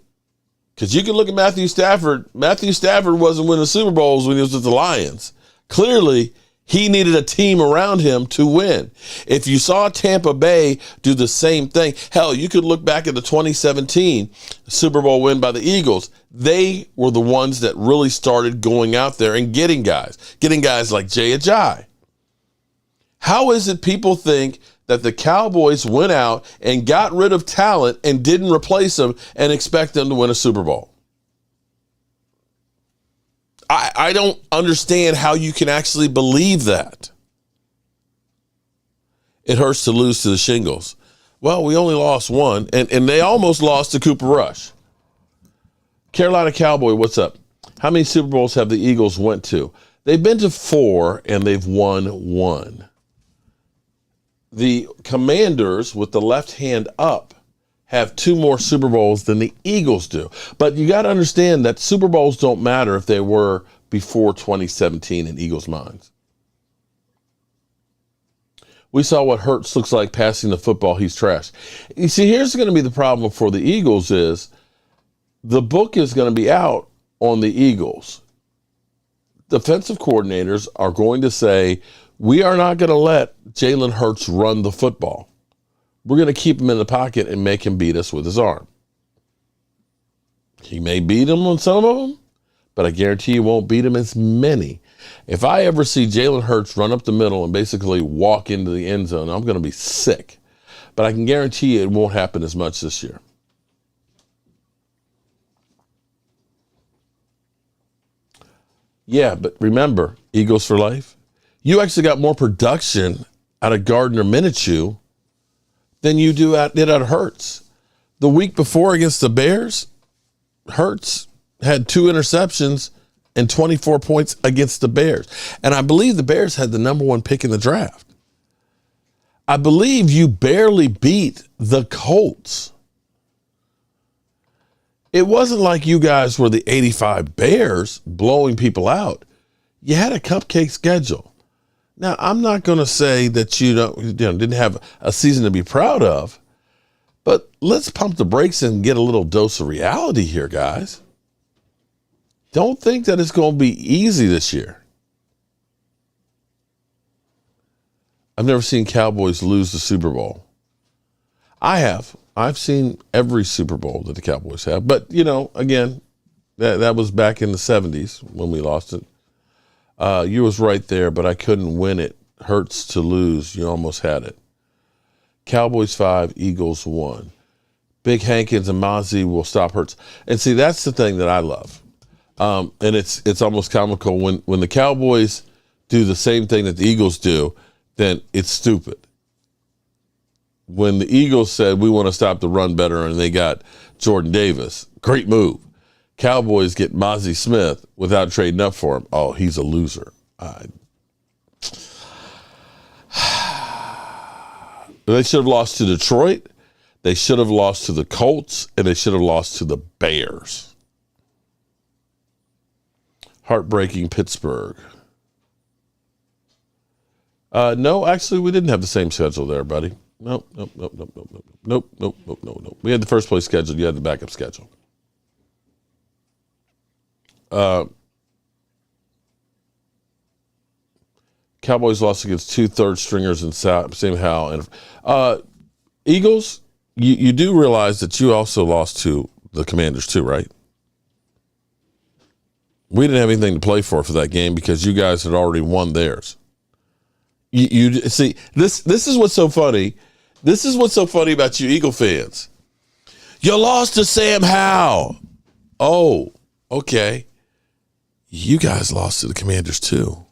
Because you can look at Matthew Stafford. Matthew Stafford wasn't winning Super Bowls when he was with the Lions. Clearly, he needed a team around him to win. If you saw Tampa Bay do the same thing, hell, you could look back at the 2017 Super Bowl win by the Eagles. They were the ones that really started going out there and getting guys like Jay Ajayi. How is it people think that the Cowboys went out and got rid of talent and didn't replace them and expect them to win a Super Bowl? I don't understand how you can actually believe that. It hurts to lose to the Shingles. Well, we only lost one, and they almost lost to Cooper Rush. Carolina Cowboy, what's up? How many Super Bowls have the Eagles went to? They've been to 4, and they've won 1. The Commanders, with the left hand up, have 2 more Super Bowls than the Eagles do. But you got to understand that Super Bowls don't matter if they were before 2017 in Eagles' minds. We saw what Hurts looks like passing the football. He's trash. You see, here's going to be the problem for the Eagles is the book is going to be out on the Eagles. Defensive coordinators are going to say, we are not going to let Jalen Hurts run the football. We're going to keep him in the pocket and make him beat us with his arm. He may beat him on some of them, but I guarantee you won't beat him as many. If I ever see Jalen Hurts run up the middle and basically walk into the end zone, I'm going to be sick. But I can guarantee you it won't happen as much this year. Yeah, but remember, Eagles for life. You actually got more production out of Gardner Minshew than you did out of Hurts. The week before against the Bears, Hurts had 2 interceptions and 24 points against the Bears. And I believe the Bears had the number 1 pick in the draft. I believe you barely beat the Colts. It wasn't like you guys were the 85 Bears blowing people out. You had a cupcake schedule. Now, I'm not going to say that you didn't have a season to be proud of, but let's pump the brakes and get a little dose of reality here, guys. Don't think that it's going to be easy this year. I've never seen Cowboys lose the Super Bowl. I have. I've seen every Super Bowl that the Cowboys have. But, again, that was back in the 70s when we lost it. You was right there, but I couldn't win it. Hurts to lose. You almost had it. Cowboys 5, Eagles 1. Big Hankins and Mozzie will stop Hurts. And see, that's the thing that I love. And it's almost comical when the Cowboys do the same thing that the Eagles do, then it's stupid. When the Eagles said we want to stop the run better and they got Jordan Davis, great move. Cowboys get Mozzie Smith without trading up for him. Oh, he's a loser. They should have lost to Detroit. They should have lost to the Colts, and they should have lost to the Bears. Heartbreaking Pittsburgh. No, actually, we didn't have the same schedule there, buddy. Nope. We had the first place schedule. You had the backup schedule. Cowboys lost against 2 third stringers in Sam Howell. And Eagles, you do realize that you also lost to the Commanders too, right? We didn't have anything to play for that game because you guys had already won theirs. You see, this is what's so funny. This is what's so funny about you Eagle fans. You lost to Sam Howell. Oh, okay. You guys lost to the Commanders too.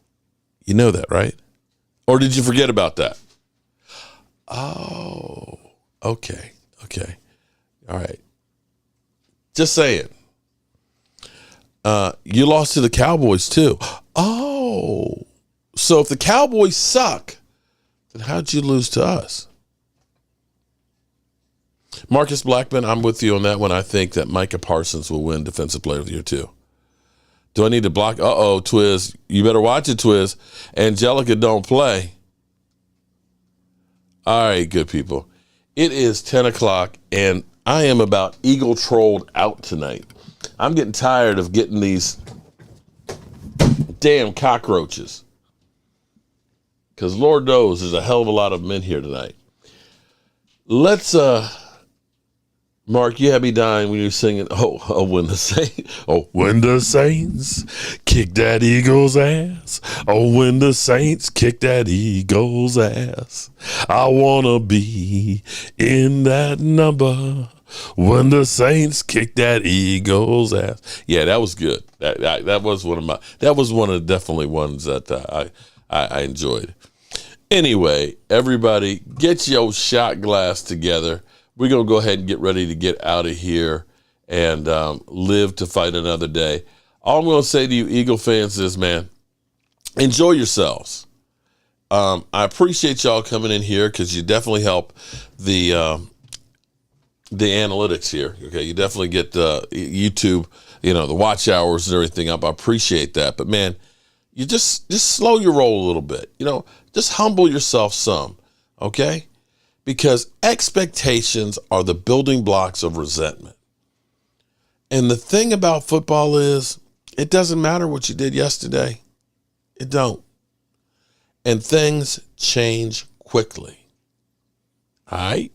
You know that, right? Or did you forget about that? Oh, okay. All right. Just saying. You lost to the Cowboys too. Oh, so if the Cowboys suck, then how'd you lose to us? Marcus Blackman, I'm with you on that one. I think that Micah Parsons will win Defensive Player of the Year too. Do I need to block? Uh-oh, Twiz. You better watch it, Twiz. Angelica don't play. All right, good people. It is 10 o'clock, and I am about eagle trolled out tonight. I'm getting tired of getting these damn cockroaches. Because Lord knows there's a hell of a lot of them in here tonight. Let's, Mark, you had me dying when you were singing, when the Saints kick that Eagles' ass. Oh, when the Saints kick that Eagles' ass. I want to be in that number when the Saints kick that Eagles' ass. Yeah, that was good. That was one of the definitely ones that I enjoyed. Anyway, everybody, get your shot glass together. We're going to go ahead and get ready to get out of here and live to fight another day. All I'm going to say to you Eagle fans is, man, enjoy yourselves. I appreciate y'all coming in here because you definitely help the analytics here. Okay, you definitely get YouTube, the watch hours and everything up. I appreciate that. But, man, you just slow your roll a little bit. Just humble yourself some, okay? Because expectations are the building blocks of resentment. And the thing about football is it doesn't matter what you did yesterday. It don't. And things change quickly. All right?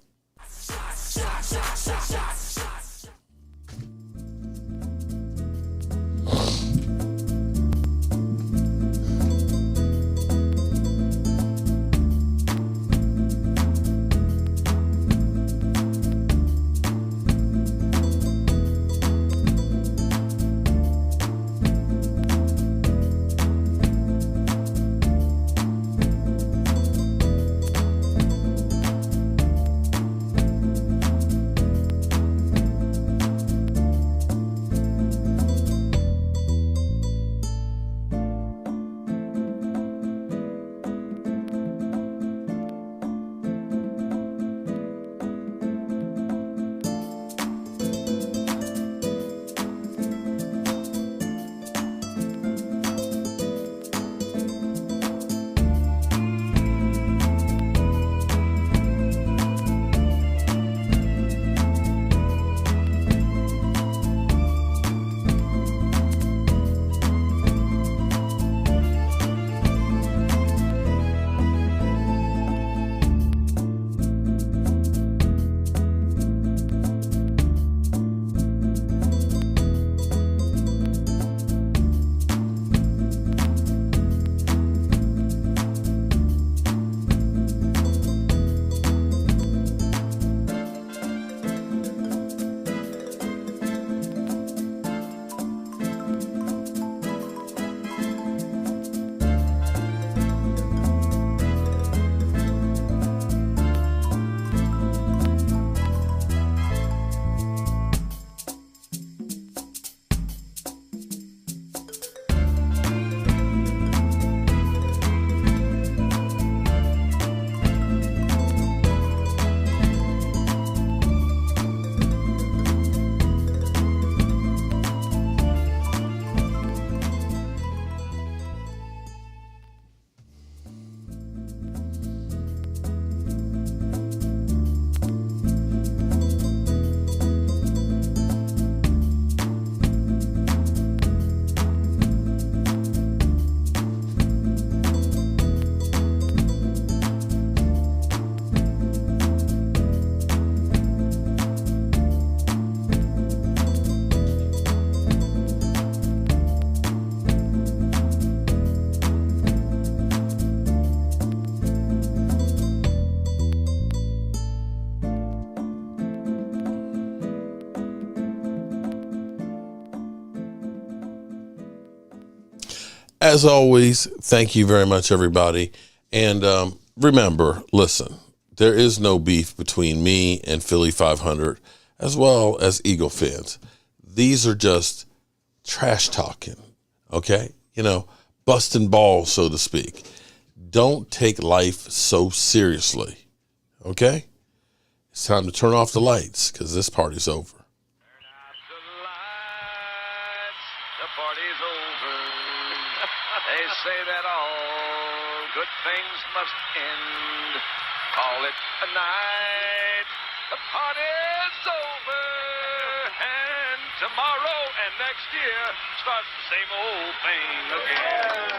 As always, thank you very much, everybody. And remember, listen, there is no beef between me and Philly 500, as well as Eagle fans. These are just trash talking, okay? Busting balls, so to speak. Don't take life so seriously, okay? It's time to turn off the lights because this party's over. The party's over. They say that all good things must end. Call it a night. The party's over. And tomorrow and next year starts the same old thing again.